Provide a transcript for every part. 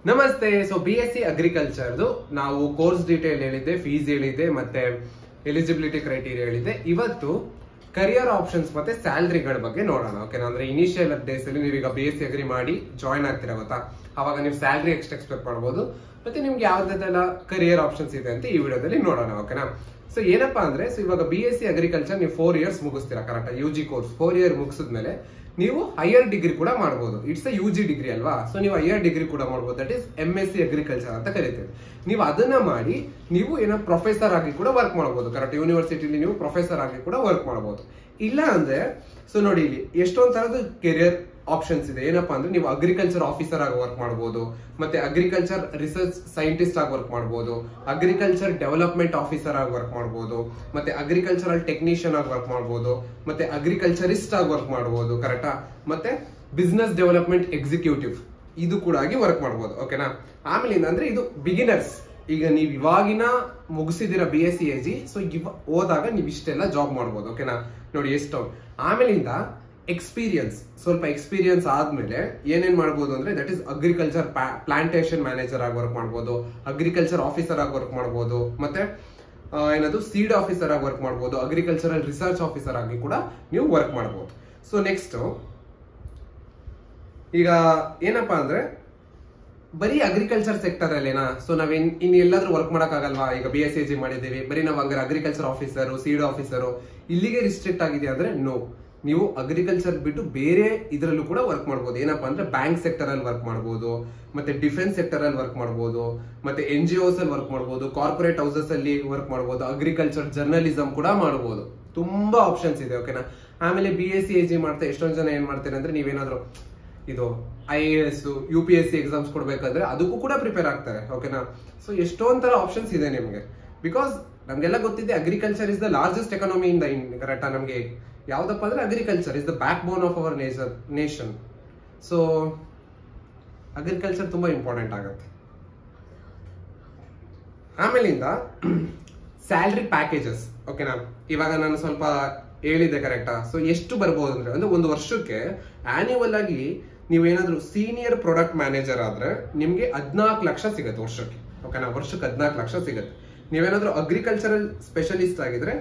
ನಮಸ್ತೆ. So BSc ಅಗ್ರಿಕಲ್ಚರ್ದು ನಾವು course detail ಹೇಳಿದ್ದೆ, ಫೀಸ್ ಹೇಳಿದ್ದೆ, ಮತ್ತೆ ಎಲಿಜಿಬಿಲಿಟಿ ಕ್ರೈಟೀರಿಯಾ ಹೇಳಿದ್ದೆ. ಇವತ್ತು ಕರಿಯರ್ ಆಪ್ಷನ್ಸ್ ಮತ್ತೆ ಸ್ಯಾಲರಿಗಳ ಬಗ್ಗೆ ನೋಡೋಣ. ಓಕೆನಾ? ಅಂದ್ರೆ ಇನಿಷಿಯಲ್ ಡೇಸ್ ಅಲ್ಲಿ ನೀವೀಗ BSc ಅಗ್ರಿ ಮಾಡಿ ಜಾಯ್ನ್ ಆಗ್ತೀರಾ ಗೊತ್ತಾ, ಅವಾಗ ನೀವು ಸ್ಯಾಲರಿ ಎಷ್ಟು ಎಕ್ಸ್ಪೆಕ್ಟ್ ಮಾಡ್ಬೋದು, ಮತ್ತೆ ನಿಮ್ಗೆ ಯಾವ್ದೆಲ್ಲ ಕರಿಯರ್ ಆಪ್ಷನ್ಸ್ ಇದೆ ಅಂತ ಈ ವಿಡಿಯೋದಲ್ಲಿ ನೋಡೋಣ. ಓಕೆನಾ? ಸೊ ಏನಪ್ಪಾ ಅಂದ್ರೆ, ಸೊ ಇವಾಗ BSc ಅಗ್ರಿಕಲ್ಚರ್ ನೀವು 4 years ಮುಗಿಸ್ತೀರಾ ಕರೆಕ್ಟ್, UG ಕೋರ್ಸ್ 4 year ಮುಗಿಸಿದ್ಮೇಲೆ ನೀವು ಹೈಯರ್ ಡಿಗ್ರಿ ಕೂಡ ಮಾಡಬಹುದು. ಇಟ್ಸ್ ಅ UG ಡಿಗ್ರಿ ಅಲ್ವಾ? ಸೊ ನೀವು ಹೈಯರ್ ಡಿಗ್ರಿ ಕೂಡ ಮಾಡಬಹುದು. ದಟ್ ಇಸ್ MSc ಅಗ್ರಿಕಲ್ಚರ್ ಅಂತ ಕರಿತೀವಿ. ನೀವು ಅದನ್ನ ಮಾಡಿ ನೀವು ಏನೋ ಪ್ರೊಫೆಸರ್ ಆಗಿ ಕೂಡ ವರ್ಕ್ ಮಾಡಬಹುದು ಕರೆಕ್ಟ್. ಯೂನಿವರ್ಸಿಟಿಲಿ ನೀವು ಪ್ರೊಫೆಸರ್ ಆಗಿ ಕೂಡ ವರ್ಕ್ ಮಾಡಬಹುದು. ಇಲ್ಲ ಅಂದ್ರೆ ಸೊ ನೋಡಿ, ಇಲ್ಲಿ ಎಷ್ಟೊಂದ್ ತರದ ಕೆರಿಯರ್ ಆಪ್ಷನ್ಸ್ ಇದೆ. ಏನಪ್ಪಾ ಅಂದ್ರೆ, ನೀವು ಅಗ್ರಿಕಲ್ಚರ್ ಆಫೀಸರ್ ಆಗಿ ವರ್ಕ್ ಮಾಡಬಹುದು, ಮತ್ತೆ ಅಗ್ರಿಕಲ್ಚರ್ ರಿಸರ್ಚ್ ಸೈಂಟಿಸ್ಟ್ ಆಗಿ ವರ್ಕ್ ಮಾಡಬಹುದು, ಅಗ್ರಿಕಲ್ಚರ್ ಡೆವಲಪ್ಮೆಂಟ್ ಆಫೀಸರ್ ಆಗಿ ವರ್ಕ್ ಮಾಡಬಹುದು, ಮತ್ತೆ ಅಗ್ರಿಕಲ್ಚರಲ್ ಟೆಕ್ನಿಷಿಯನ್ ಆಗಿ ವರ್ಕ್ ಮಾಡಬಹುದು, ಮತ್ತೆ ಅಗ್ರಿಕಲ್ಚರಿಸ್ಟ್ ಆಗಿ ವರ್ಕ್ ಮಾಡಬಹುದು ಕರೆಕ್ಟಾ, ಮತ್ತೆ ಬಿಸ್ನೆಸ್ ಡೆವಲಪ್ಮೆಂಟ್ ಎಕ್ಸಿಕ್ಯೂಟಿವ್ ಇದು ಕೂಡ ಆಗಿ ವರ್ಕ್ ಮಾಡಬಹುದು. ಓಕೆನಾ? ಆಮೇಲೆ ಅಂದ್ರೆ ಇದು ಬಿಗಿನರ್ಸ್. ಈಗ ನೀವು ಇವಾಗಿನ ಮುಗಿಸಿದಿರ BSc AG, ಸೊ ಹೋದಾಗ ನೀವು ಇಷ್ಟೆಲ್ಲ ಜಾಬ್ ಮಾಡಬಹುದು. ಓಕೆನಾ? ನೋಡಿ ಎಷ್ಟು. ಆಮೇಲಿಂದ ಎಕ್ಸ್ಪೀರಿಯನ್ಸ್, ಸ್ವಲ್ಪ ಎಕ್ಸ್ಪೀರಿಯನ್ಸ್ ಆದ್ಮೇಲೆ ಏನೇನ್ ಮಾಡಬಹುದು ಅಂದ್ರೆ, that is agriculture plantation manager ಆಗಿ ವರ್ಕ್ ಮಾಡಬಹುದು, ಅಗ್ರಿಕಲ್ಚರ್ ಆಫೀಸರ್ ಆಗಿ ವರ್ಕ್ ಮಾಡಬಹುದು, ಮತ್ತೆ ಏನದು ಸೀಡ್ ಆಫೀಸರ್ ಆಗಿ ವರ್ಕ್ ಮಾಡಬಹುದು, ಅಗ್ರಿಕಲ್ಚರಲ್ ರಿಸರ್ಚ್ ಆಫೀಸರ್ ಆಗಿ ಕೂಡ ನೀವು ವರ್ಕ್ ಮಾಡಬಹುದು. ಸೊ ನೆಕ್ಸ್ಟ್ ಈಗ ಏನಪ್ಪಾ ಅಂದ್ರೆ, ಬರೀ ಅಗ್ರಿಕಲ್ಚರ್ ಸೆಕ್ಟರ್ ಅಲ್ಲೇನಾ? ಸೊ ನಾವ್ ಇನ್ ಎಲ್ಲಾದ್ರೂ ವರ್ಕ್ ಮಾಡಕ್ ಆಗಲ್ವಾ? ಈಗ BSc AG ಮಾಡಿದೀವಿ, ಬರೀ ನಾವ್ ಹಂಗಾರೆ ಅಗ್ರಿಕಲ್ಚರ್ ಆಫೀಸರ್, ಸೀಡ್ ಆಫೀಸರ್ ಇಲ್ಲಿಗೆ ರಿಸ್ಟ್ರಿಕ್ಟ್ ಆಗಿದೆ ಅಂದ್ರೆ ನೋ. ನೀವು ಅಗ್ರಿಕಲ್ಚರ್ ಬಿಟ್ಟು ಬೇರೆ ಇದ್ರಲ್ಲೂ ಕೂಡ ವರ್ಕ್ ಮಾಡಬಹುದು. ಏನಪ್ಪಾ ಅಂದ್ರೆ, ಬ್ಯಾಂಕ್ ಸೆಕ್ಟರ್ ಅಲ್ಲಿ ವರ್ಕ್ ಮಾಡಬಹುದು, ಮತ್ತೆ ಡಿಫೆನ್ಸ್ ಸೆಕ್ಟರ್ ಅಲ್ಲಿ ವರ್ಕ್ ಮಾಡಬಹುದು, ಮತ್ತೆ NGOs ಅಲ್ಲಿ ವರ್ಕ್ ಮಾಡಬಹುದು, ಕಾರ್ಪೊರೇಟ್ ಹೌಸಸ್ ಅಲ್ಲಿ ವರ್ಕ್ ಮಾಡಬಹುದು, ಅಗ್ರಿಕಲ್ಚರ್ ಜರ್ನಲಿಸಂ ಕೂಡ ಮಾಡಬಹುದು. ತುಂಬಾ ಆಪ್ಷನ್ಸ್ ಇದೆ. ಓಕೆನಾ? ಆಮೇಲೆ BSc AG ಮಾಡ್ತಾ ಎಷ್ಟೊಂದ್ ಜನ ಏನ್ ಮಾಡ್ತಾರೆ ಅಂದ್ರೆ, ನೀವೇನಾದ್ರು ಇದು IAS UPSC ಎಕ್ಸಾಮ್ಸ್ ಕೊಡ್ಬೇಕಂದ್ರೆ ಅದಕ್ಕೂ ಕೂಡ ಪ್ರಿಪೇರ್ ಆಗ್ತಾರೆ. ಓಕೆನಾ? ಸೊ ಎಷ್ಟೊಂದ್ ತರ ಆಪ್ಷನ್ಸ್ ಇದೆ ನಿಮ್ಗೆ. ಬಿಕಾಸ್ ನಮ್ಗೆಲ್ಲ ಗೊತ್ತಿದೆ, agriculture is the largest economy in the ಕರೆಕ್ಟಾ? ನಮ್ಗೆ ಯಾವ್ದಪ್ಪ ಅಂದ್ರೆ, agriculture is the back bone of our nation. So agriculture ತುಂಬಾ ಇಂಪಾರ್ಟೆಂಟ್ ಆಗುತ್ತೆ. ಆಮೇಲಿಂದ ಸ್ಯಾಲರಿ ಪ್ಯಾಕೇಜಸ್. ಓಕೆನಾ? ಇವಾಗ ನಾನು ಸ್ವಲ್ಪ ಹೇಳಿದೆ ಕರೆಕ್ಟಾ? ಸೊ ಎಷ್ಟು ಬರ್ಬೋದು ಅಂದ್ರೆ ಒಂದು ವರ್ಷಕ್ಕೆ ಆನ್ಯುವಲ್ ಆಗಿ ನೀವೇನಾದ್ರೂ ಸೀನಿಯರ್ ಪ್ರಾಡಕ್ಟ್ ಮ್ಯಾನೇಜರ್ ಆದ್ರೆ ನಿಮ್ಗೆ 14 ಲಕ್ಷ ಸಿಗುತ್ತೆ ವರ್ಷಕ್ಕೆ. ಓಕೆನಾ? ವರ್ಷಕ್ಕೆ 14 ಲಕ್ಷ ಸಿಗುತ್ತೆ. ನೀವೇನಾದ್ರೂ ಅಗ್ರಿಕಲ್ಚರಲ್ ಸ್ಪೆಷಲಿಸ್ಟ್ ಆಗಿದ್ರೆ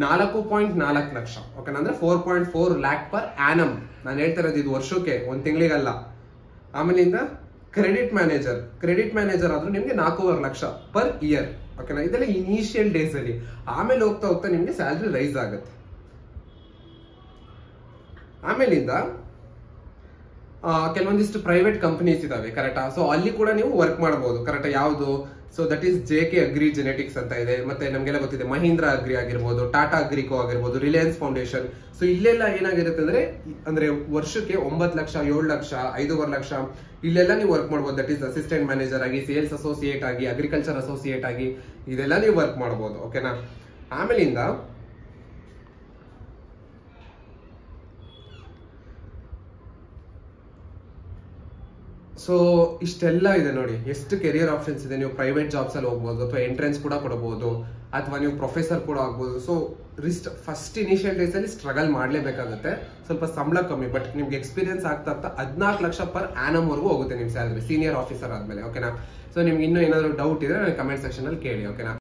4.4 ಲಕ್ಷ. ಓಕೆನಾ? ಅಂದ್ರೆ 4.4 ಲ್ಯಾಕ್ ಪರ್ ಆನಮ್. ನಾನು ಹೇಳ್ತಾ ಇರೋದು ಇದು ವರ್ಷಕ್ಕೆ, ಒಂದ್ ತಿಂಗಳಿಗಲ್ಲ. ಆಮೇಲಿಂದ ಕ್ರೆಡಿಟ್ ಮ್ಯಾನೇಜರ್ ಆದ್ರೂ ನಿಮ್ಗೆ 4.5 ಲಕ್ಷ ಪರ್ ಇಯರ್. ಓಕೆನಾ? ಇದೆಲ್ಲ ಇನಿಷಿಯಲ್ ಡೇಸ್ ಅಲ್ಲಿ. ಆಮೇಲೆ ಹೋಗ್ತಾ ಹೋಗ್ತಾ ನಿಮ್ಗೆ ಸ್ಯಾಲರಿ ರೈಸ್ ಆಗುತ್ತೆ. ಆಮೇಲಿಂದ ಕೆಲವೊಂದಿಷ್ಟು ಪ್ರೈವೇಟ್ ಕಂಪನೀಸ್ ಇದಾವೆ ಕರೆಕ್ಟಾ? ಸೊ ಅಲ್ಲಿ ಕೂಡ ನೀವು ವರ್ಕ್ ಮಾಡಬಹುದು ಕರೆಕ್ಟಾ? ಯಾವುದು? So that is JK agri genetics ಅಂತ ಇದೆ, ಮತ್ತೆ ನಮ್ಗೆಲ್ಲ ಗೊತ್ತಿದೆ ಮಹೀಂದ್ರ ಅಗ್ರಿ ಆಗಿರ್ಬೋದು, ಟಾಟಾ ಅಗ್ರಿಕೋ ಆಗಿರ್ಬೋದು, ರಿಲಯನ್ಸ್ ಫೌಂಡೇಶನ್. ಸೊ ಇಲ್ಲೆಲ್ಲ ಏನಾಗಿರುತ್ತೆ ಅಂದ್ರೆ ವರ್ಷಕ್ಕೆ 9 ಲಕ್ಷ, 7 ಲಕ್ಷ, 5.5 ಲಕ್ಷ ಇಲ್ಲೆಲ್ಲ ನೀವು ವರ್ಕ್ ಮಾಡಬಹುದು. ದಟ್ ಈಸ್ ಅಸಿಸ್ಟೆಂಟ್ ಮ್ಯಾನೇಜರ್ ಆಗಿ, ಸೇಲ್ಸ್ ಅಸೋಸಿಯೇಟ್ ಆಗಿ, ಅಗ್ರಿಕಲ್ಚರ್ ಅಸೋಸಿಯೇಟ್ ಆಗಿ ಇದೆಲ್ಲ ನೀವು ವರ್ಕ್ ಮಾಡಬಹುದು. ಓಕೆನಾ? ಆಮೇಲಿಂದ ಸೊ ಇಷ್ಟೆಲ್ಲ ಇದೆ ನೋಡಿ, ಎಷ್ಟು ಕೆರಿಯರ್ ಆಪ್ಷನ್ಸ್ ಇದೆ. ನೀವು ಪ್ರೈವೇಟ್ ಜಾಬ್ಸ್ ಅಲ್ಲಿ ಹೋಗ್ಬೋದು, ಅಥವಾ ಎಂಟ್ರೆನ್ಸ್ ಕೂಡ ಕೊಡಬಹುದು, ಅಥವಾ ನೀವು ಪ್ರೊಫೆಸರ್ ಕೂಡ ಆಗ್ಬೋದು. ಸೊ ಫಸ್ಟ್ ಇನಿಷಿಯಲ್ ಡೇಸ್ ಅಲ್ಲಿ ಸ್ಟ್ರಗಲ್ ಮಾಡ್ಲೇಬೇಕಾಗುತ್ತೆ. ಸ್ವಲ್ಪ ಸಂಬಳ ಕಮ್ಮಿ, ಬಟ್ ನಿಮ್ಗೆ ಎಕ್ಸ್ಪೀರಿಯನ್ಸ್ ಆಗ್ತಾ 14 ಲಕ್ಷ ಪರ್ ಆನಮ್ ವರೆಗೂ ಹೋಗುತ್ತೆ ನಿಮ್ ಸ್ಯಾಲರಿ ಸೀನಿಯರ್ ಆಫೀಸರ್ ಆದ್ಮೇಲೆ. ಓಕೆನಾ? ಸೊ ನಿಮ್ಗೆ ಇನ್ನೂ ಏನಾದ್ರು ಡೌಟ್ ಇದ್ರೆ ಕಮೆಂಟ್ ಸೆಕ್ಷನ್ ಅಲ್ಲಿ ಕೇಳಿ. ಓಕೆನಾ?